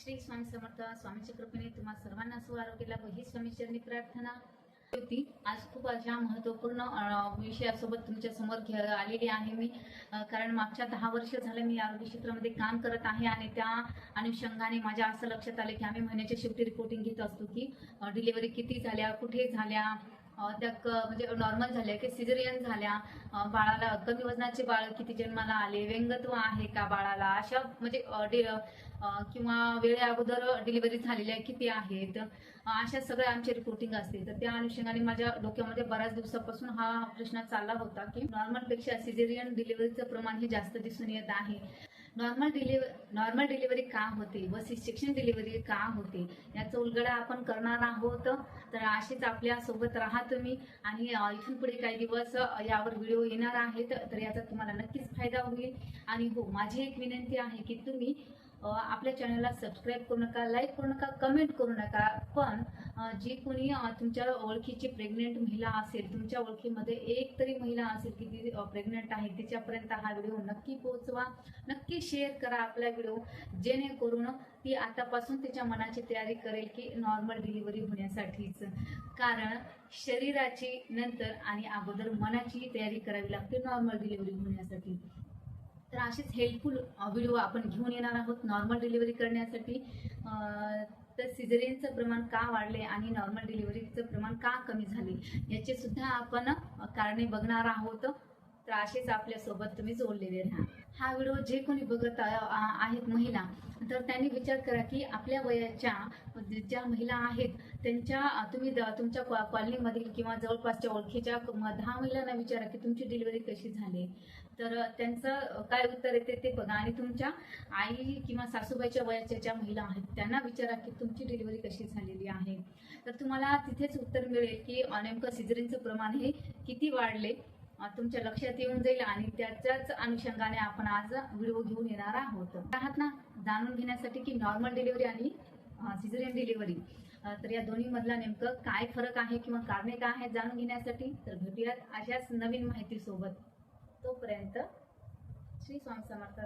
श्री स्वामी समर्थ. स्वामीच्या कृपेने तुम्हा सर्वांना सुआरोग्य लाभो ही स्वामीचरणी प्रार्थना होती. आज खूप अशा महत्त्वपूर्ण विषयासोबत तुमच्या समोर आलेली आहे मी. कारण मागच्या 10 वर्ष झालं मी आरोग्य क्षेत्रामध्ये काम करत आहे आणि त्या अनुषंगाने माझ्या असं लक्षात आलं की आम्ही महिन्याच्या शेवटी रिपोर्टिंग घेत असतो की डिलिव्हरी किती झाल्या, कुठे झाल्या, त्या म्हणजे नॉर्मल झाल्या की सिझेरियन झाल्या, बाळाला कमी वजनाचे बाळ किती जन्माला आले, व्यंगत्व आहे का बाळाला, अशा म्हणजे किंवा वेळे अगोदर डिलिव्हरी झालेल्या किती आहेत, अशा सगळ्या आमची रिपोर्टिंग असते. तर त्या अनुषंगाने माझ्या डोक्यामध्ये बऱ्याच दिवसापासून हा प्रश्न चालला होता की नॉर्मलपेक्षा सिझेरियन डिलिव्हरीचं प्रमाण हे जास्त दिसून येत आहे. नॉर्मल डिलिव्हरी का होते व सेक्शन डिलिव्हरी का होते याचा उलगडा आपण करणार आहोत. तर असेच आपल्या सोबत राहा तुम्ही आणि इथून पुढे काही दिवस यावर व्हिडिओ येणार आहेत. तर याचा तुम्हाला नक्कीच फायदा होईल. आणि हो, माझी एक विनंती आहे की तुम्ही आपल्या चॅनलला सबस्क्राईब करू नका, लाईक करू नका, कमेंट करू नका, पण जी कोणी तुमच्या ओळखीची प्रेग्नेंट महिला असेल, तुमच्या ओळखीमध्ये एक तरी महिला असेल की ती प्रेग्नेंट आहे, तिच्यापर्यंत हा व्हिडिओ नक्की पोहोचवा, नक्की शेअर करा आपला व्हिडिओ, जेणेकरून ती आतापासून तिच्या मनाची तयारी करेल की नॉर्मल डिलिव्हरी होण्यासाठीच. कारण शरीराची नंतर आणि अगोदर मनाची तयारी करावी लागते नॉर्मल डिलिव्हरी होण्यासाठी. तर असेच हेल्पफुल व्हिडिओ आपण घेऊन येणार आहोत नॉर्मल डिलिव्हरी करण्यासाठी. तर सिझेरियनचं प्रमाण का वाढले आणि नॉर्मल डिलिव्हरीचं प्रमाण का कमी झाले याचे सुद्धा आपण कारणे बघणार आहोत. तर असेच आपल्यासोबत तुम्ही जोडलेले राहा. हा व्हिडिओ जे कोणी बघत आहेत महिला, तर त्यांनी विचार करा की आपल्या वयाच्या ज्या महिला आहेत त्यांच्या तुम्ही तुमच्या कॉलनीमधील किंवा जवळपासच्या ओळखीच्या 10 महिलांना विचारा की तुमची डिलिव्हरी कशी झाली. तर त्यांचं काय उत्तर येते ते बघा. आणि तुमच्या आई किंवा सासूबाईच्या वयाच्या ज्या महिला आहेत त्यांना विचारा की तुमची डिलिव्हरी कशी झालेली आहे. तर तुम्हाला तिथेच उत्तर मिळेल की नेमकं सिझेरियनचं प्रमाण हे किती वाढले, तुमच्या लक्षात येऊन जाईल. आणि त्याच्याच अनुषंगाने आपण आज व्हिडिओ घेऊन येणार आहोत ना, जाणून घेण्यासाठी की नॉर्मल डिलिव्हरी आणि सिझेरियन डिलिव्हरी, तर या दोन्ही मधला नेमकं काय फरक आहे किंवा कारणे काय आहेत जाणून घेण्यासाठी. तर भेटूयात अशाच नवीन माहिती सोबत. तोपर्यंत श्री स्वामी समर्थ.